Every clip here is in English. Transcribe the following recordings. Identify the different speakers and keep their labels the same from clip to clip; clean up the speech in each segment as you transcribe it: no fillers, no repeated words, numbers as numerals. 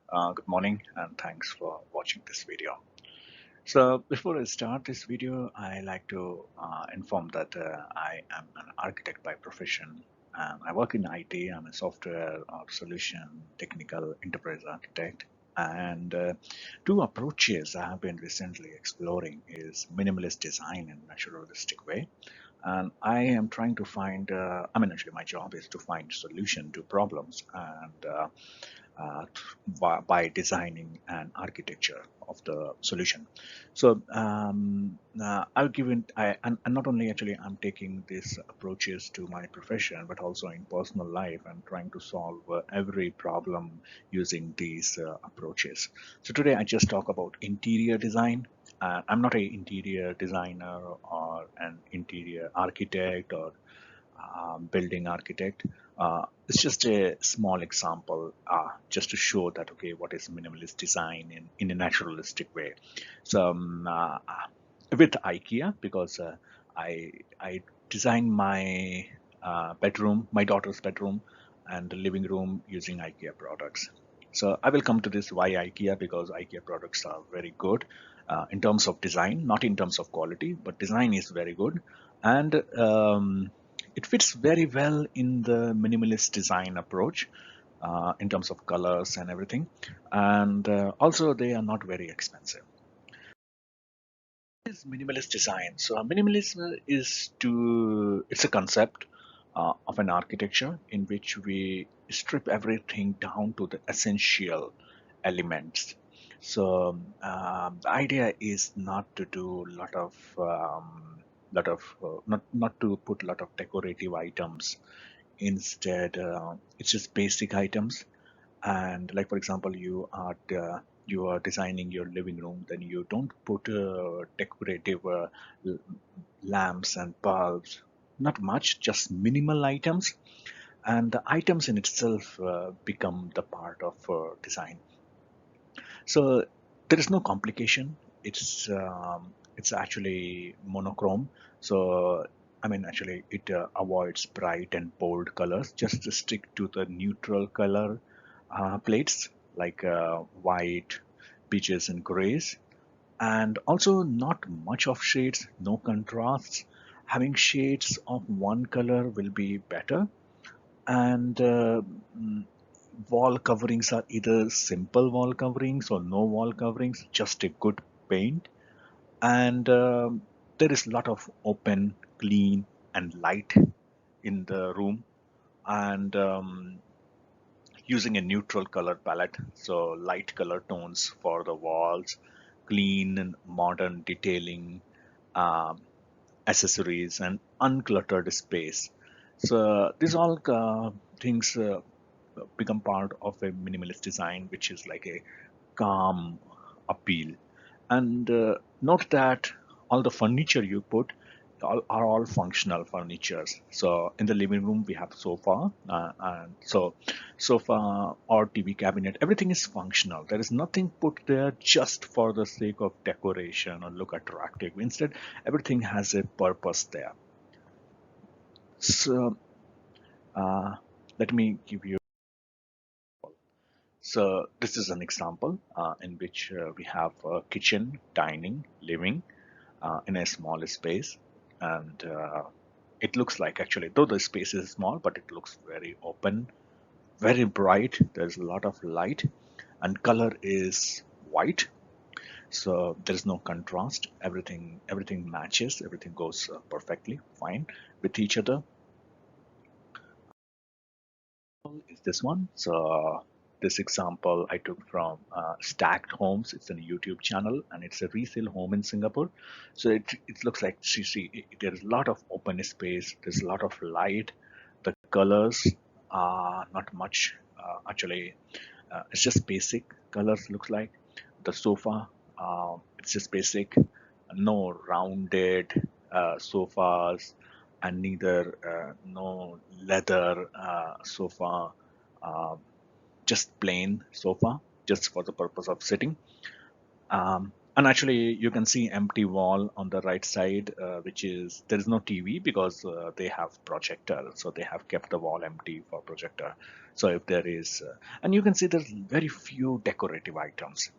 Speaker 1: Good morning and thanks for watching this video. So before I start this video, I like to inform that I am an architect by profession. I work in IT. I'm a software or solution technical enterprise architect. And two approaches I have been recently exploring is minimalist design and naturalistic way. And I am trying to find, actually my job is to find solution to problems and uh, by designing an architecture of the solution. So I'll give it, and not only actually I'm taking these approaches to my profession, but also in personal life, I'm trying to solve every problem using these approaches. So today I just talk about interior design. I'm not an interior designer or an interior architect or building architect. It's just a small example just to show that, okay, what is minimalist design in a naturalistic way. So with IKEA, because I designed my bedroom, my daughter's bedroom and the living room using IKEA products. So I will come to this why IKEA, because IKEA products are very good in terms of design, not in terms of quality, but design is very good. And it fits very well in the minimalist design approach in terms of colors and everything. And also they are not very expensive. Is minimalist design. So minimalism it's a concept of an architecture in which we strip everything down to the essential elements. So the idea is not to do not to put a lot of decorative items. Instead, it's just basic items. And like for example, you are designing your living room, then you don't put decorative lamps and bulbs, not much, just minimal items, and the items in itself become the part of design. So there is no complication. It's actually monochrome. So actually, it avoids bright and bold colors. Just to stick to the neutral color plates like white, beaches, and grays, and also not much of shades, no contrasts. Having shades of one color will be better, and wall coverings are either simple wall coverings or no wall coverings, just a good paint. And there is a lot of open, clean, and light in the room. And using a neutral color palette, so light color tones for the walls, clean and modern detailing, um, accessories, and uncluttered space. So these all things become part of a minimalist design, which is like a calm appeal. And note that all the furniture you put are all functional furnitures. So in the living room we have sofa, and so sofa or TV cabinet, everything is functional. There is nothing put there just for the sake of decoration or look attractive. Instead, everything has a purpose there. So uh, let me give you. So this is an example in which we have kitchen, dining, living in a small space, and it looks like, actually, though the space is small, but it looks very open, very bright. There's a lot of light, and color is white, so there's no contrast. Everything matches. Everything goes perfectly fine with each other. Is this one. So this example I took from Stacked Homes. It's a YouTube channel and it's a resale home in Singapore. So it looks like, there's a lot of open space. There's a lot of light. The colors are not much. Actually, it's just basic colors. Looks like the sofa. It's just basic. No rounded sofas, and neither no leather sofa, just plain sofa, just for the purpose of sitting. And actually, you can see empty wall on the right side, which is there is no TV because they have projector, so they have kept the wall empty for projector. So if there is, and you can see there's very few decorative items.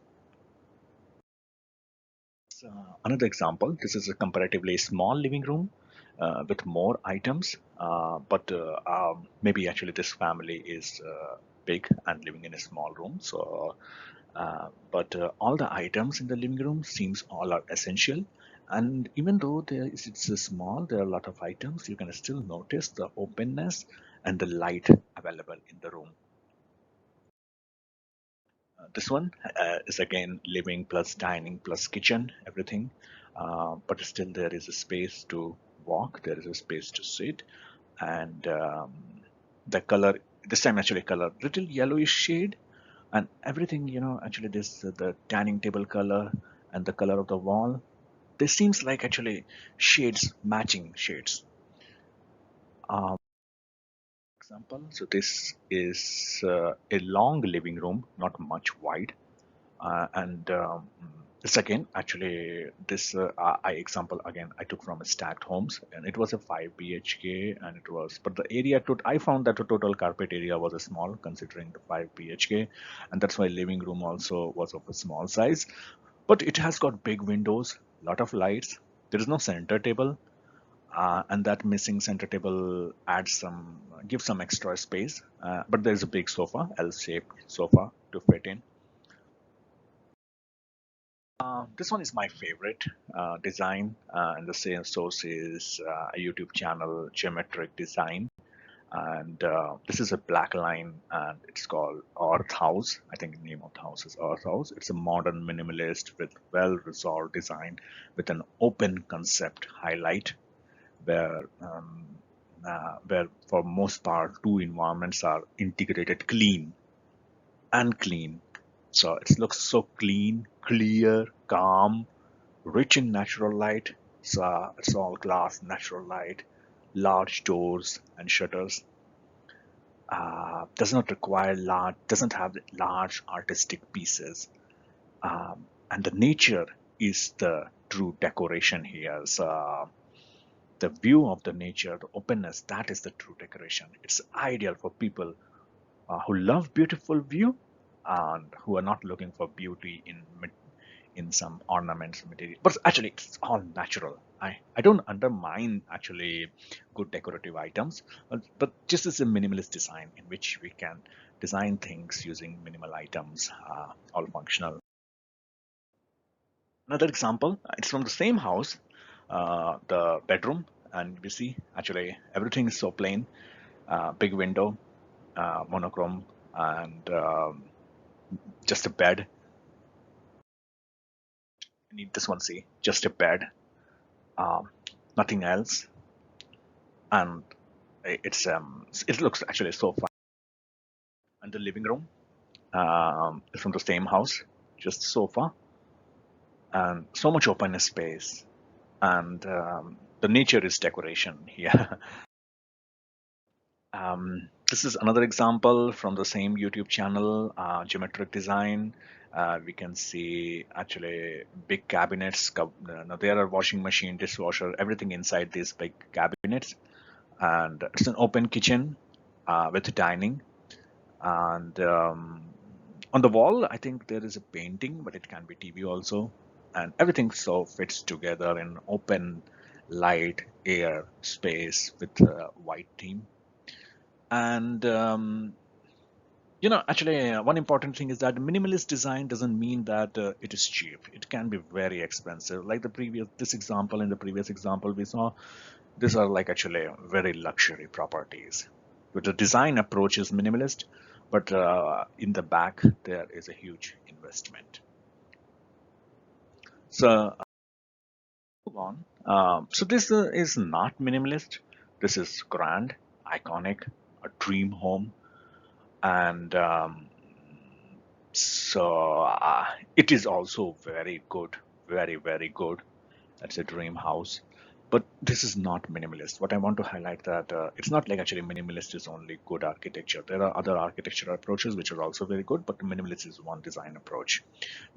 Speaker 1: Another example, this is a comparatively small living room with more items, but maybe actually this family is big and living in a small room. So, but all the items in the living room seems all are essential. And even though it's small, there are a lot of items, you can still notice the openness and the light available in the room. This one is again living plus dining plus kitchen, everything. But still there is a space to walk, there is a space to sit, and the color, this time actually color, little yellowish shade, and everything, actually this the dining table color and the color of the wall, this seems like actually shades, matching shades. Um, Example, so this is a long living room, not much wide. And This again, actually, this I example again I took from a stacked homes, and it was a 5 BHK, and it was, but the area to I found that the total carpet area was a small considering the 5 BHK, and that's why living room also was of a small size. But it has got big windows, lot of lights. There is no center table, and that missing center table adds some, gives some extra space. But there is a big sofa, L-shaped sofa to fit in. This one is my favorite design, and the same source is a YouTube channel, Geometric Design. And this is a black line, and it's called Earth House. I think the name of the house is Earth House. It's a modern minimalist with well-resolved design with an open concept highlight, where for most part two environments are integrated, clean and clean. So it looks so clean, clear, calm, rich in natural light. So it's all glass, natural light, large doors and shutters. Does not require large, doesn't have large artistic pieces. And the nature is the true decoration here. So the view of the nature, the openness, that is the true decoration. It's ideal for people who love beautiful view and who are not looking for beauty in some ornaments material, but actually it's all natural. I don't undermine actually good decorative items, but just as a minimalist design in which we can design things using minimal items, all functional. Another example, it's from the same house, the bedroom, and we see actually everything is so plain, big window, monochrome, and just a bed. I need this one, see, just a bed, um, nothing else, and it looks actually so fun. And the living room is from the same house, just sofa and so much open space, and the nature is decoration here. This is another example from the same YouTube channel, Geometric Design. We can see actually big cabinets. Now there are washing machine, dishwasher, everything inside these big cabinets, and it's an open kitchen with dining. And on the wall, I think there is a painting, but it can be TV also, and everything so fits together in open light, air, space with a white theme. And actually, one important thing is that minimalist design doesn't mean that it is cheap. It can be very expensive. Like this example, in the previous example we saw, these are like actually very luxury properties. But the design approach is minimalist, but in the back there is a huge investment. So move on. So this is not minimalist. This is grand, iconic, a dream home, and so it is also very good, very good. That's a dream house. But this is not minimalist. What I want to highlight that it's not like actually minimalist is only good architecture. There are other architectural approaches which are also very good, but minimalist is one design approach.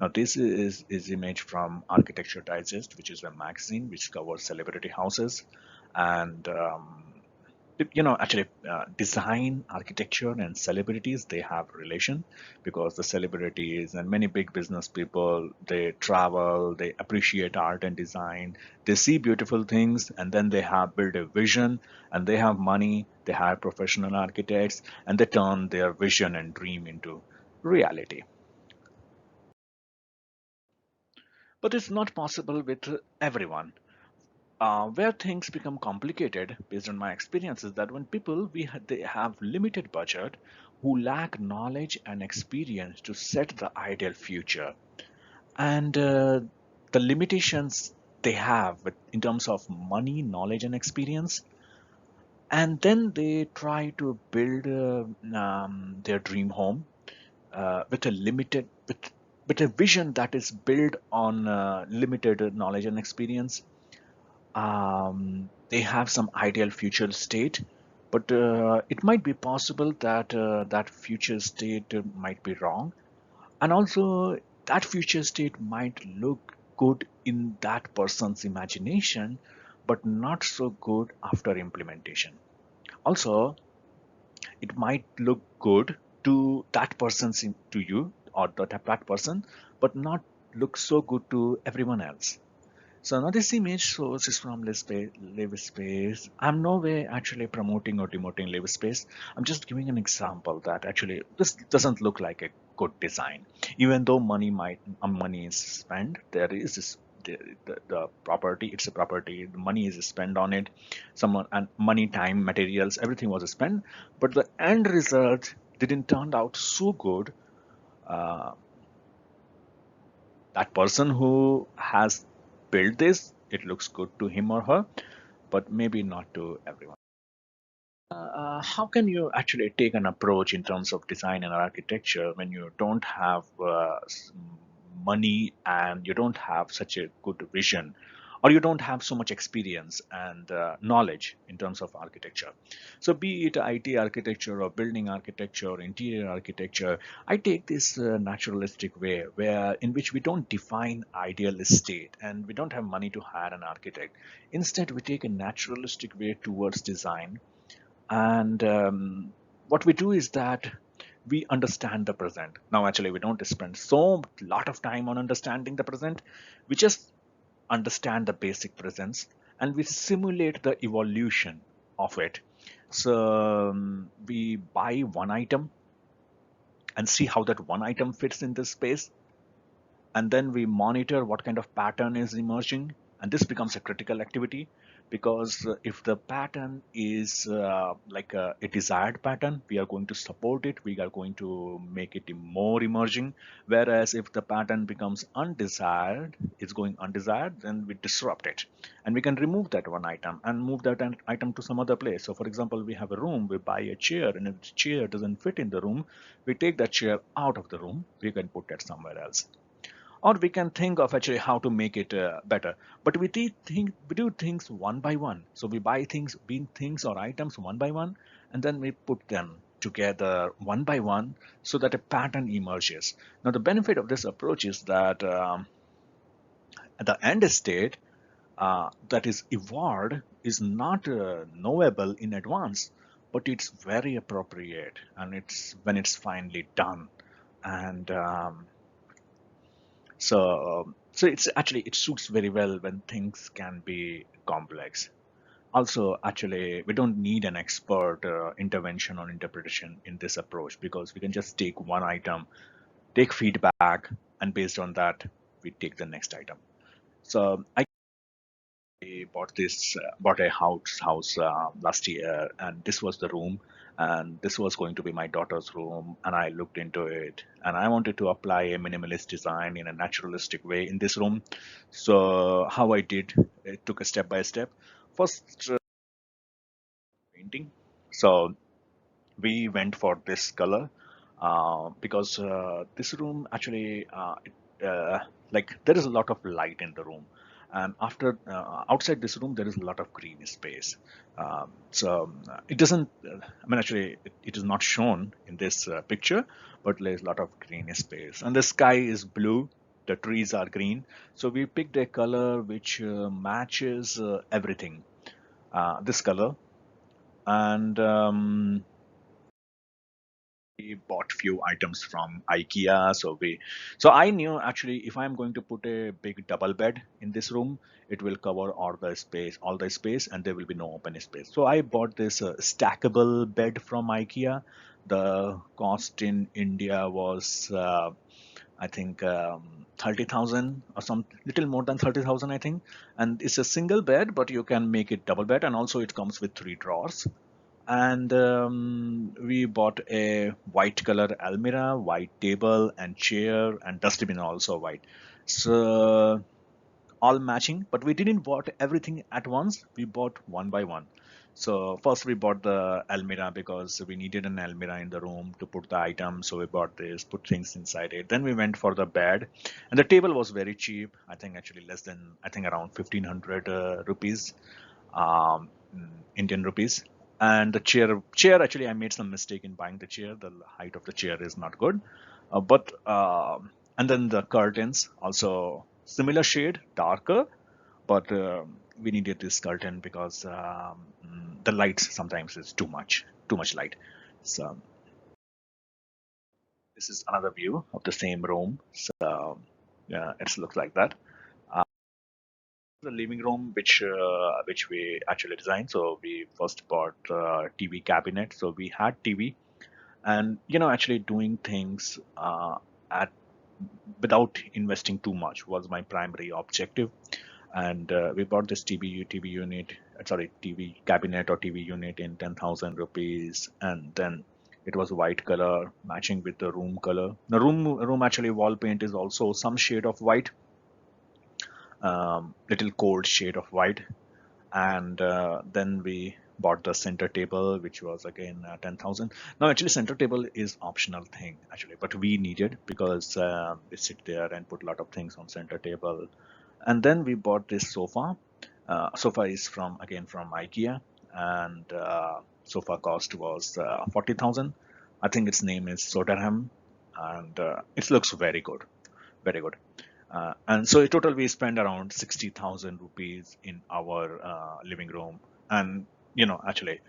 Speaker 1: Now this is image from Architecture Digest, which is a magazine which covers celebrity houses, and actually design, architecture, and celebrities, they have relation, because the celebrities and many big business people, they travel, they appreciate art and design, they see beautiful things, and then they have built a vision, and they have money, they hire professional architects, and they turn their vision and dream into reality. But it's not possible with everyone. Where things become complicated, based on my experience, is that when people they have limited budget, who lack knowledge and experience to set the ideal future, and the limitations they have in terms of money, knowledge, and experience, and then they try to build their dream home with a limited with a vision that is built on limited knowledge and experience. They have some ideal future state, but it might be possible that that future state might be wrong, and also that future state might look good in that person's imagination, but not so good after implementation. Also, it might look good to that person's to you, or that person, but not look so good to everyone else. So now this image shows is from live space. I'm no way actually promoting or demoting live space. I'm just giving an example that actually this doesn't look like a good design. Even though money is spent, there is this, the property. It's a property. The money is spent on it. Someone and money, time, materials, everything was spent, but the end result didn't turn out so good. Uh, that person who has built this, it looks good to him or her, but maybe not to everyone. How can you actually take an approach in terms of design and architecture when you don't have money, and you don't have such a good vision, or you don't have so much experience and knowledge in terms of architecture? So be it IT architecture or building architecture or interior architecture, I take this naturalistic way, where in which we don't define ideal state and we don't have money to hire an architect. Instead, we take a naturalistic way towards design, and what we do is that we understand the present. Now actually we don't spend so lot of time on understanding the present. We just understand the basic presence, and we simulate the evolution of it. So we buy one item and see how that one item fits in this space, and then we monitor what kind of pattern is emerging, and this becomes a critical activity, because if the pattern is like a desired pattern, we are going to support it, we are going to make it more emerging. Whereas if the pattern becomes undesired, it's going undesired, then we disrupt it, and we can remove that one item and move that item to some other place. So for example, we have a room, we buy a chair, and if the chair doesn't fit in the room, we take that chair out of the room, we can put that somewhere else, or we can think of actually how to make it better. But we do things one by one. So we buy things, being things or items one by one, and then we put them together one by one, so that a pattern emerges. Now the benefit of this approach is that at the end state that is evolved is not knowable in advance, but it's very appropriate, and it's when it's finally done. And so it's actually, it suits very well when things can be complex. Also, actually, we don't need an expert intervention or interpretation in this approach, because we can just take one item, take feedback, and based on that, we take the next item. So I bought a house last year, and this was the room, and this was going to be my daughter's room, and I looked into it, and I wanted to apply a minimalist design in a naturalistic way in this room. So how I did, it took a step by step. First, painting. So we went for this color because this room actually like there is a lot of light in the room, And after outside this room there is a lot of green space. So it doesn't I mean, actually it is not shown in this picture, but there's a lot of green space and the sky is blue, the trees are green, so we picked a color which matches everything, this color. And we bought few items from IKEA. So I knew actually if I'm going to put a big double bed in this room, it will cover all the space, and there will be no open space. So I bought this stackable bed from IKEA. The cost in India was I think 30,000 or some little more than 30,000, I think. And it's a single bed, but you can make it double bed, and also it comes with 3 drawers. And we bought a white color almirah, white table and chair, and dustbin also white. So all matching, but we didn't bought everything at once. We bought one by one. So first we bought the almirah because we needed an almirah in the room to put the items. So we bought this, put things inside it. Then we went for the bed, and the table was very cheap. I think actually less than, I think around 1500 rupees, um, Indian rupees. And the chair actually I made some mistake in buying the chair. The height of the chair is not good, but and then the curtains also similar shade, darker, but we needed this curtain because the light sometimes is too much light. So this is another view of the same room. So yeah, it looks like that. The living room which we actually designed. So we first bought TV cabinet. So we had TV, and actually doing things at without investing too much was my primary objective. And we bought this TV unit, sorry, TV cabinet or TV unit in 10,000 rupees, and then it was white color matching with the room color. The room actually wall paint is also some shade of white, little cold shade of white. And then we bought the center table, which was again 10,000. Now actually center table is optional thing actually, but we needed because we sit there and put a lot of things on center table. And then we bought this sofa. Sofa is from IKEA, and sofa cost was 40,000. I think its name is SÖDERHAMN, and it looks very good, very good. And so in total we spent around 60,000 rupees in our living room. And actually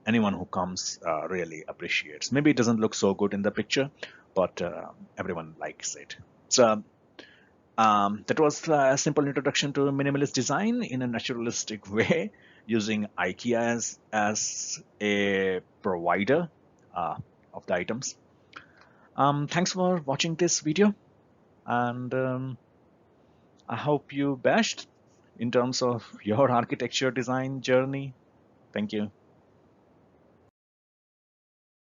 Speaker 1: anyone who comes really appreciates. Maybe it doesn't look so good in the picture, but everyone likes it. So that was a simple introduction to minimalist design in a naturalistic way, using IKEA as a provider of the items. Thanks for watching this video, and I hope you bashed in terms of your architecture design journey. Thank you.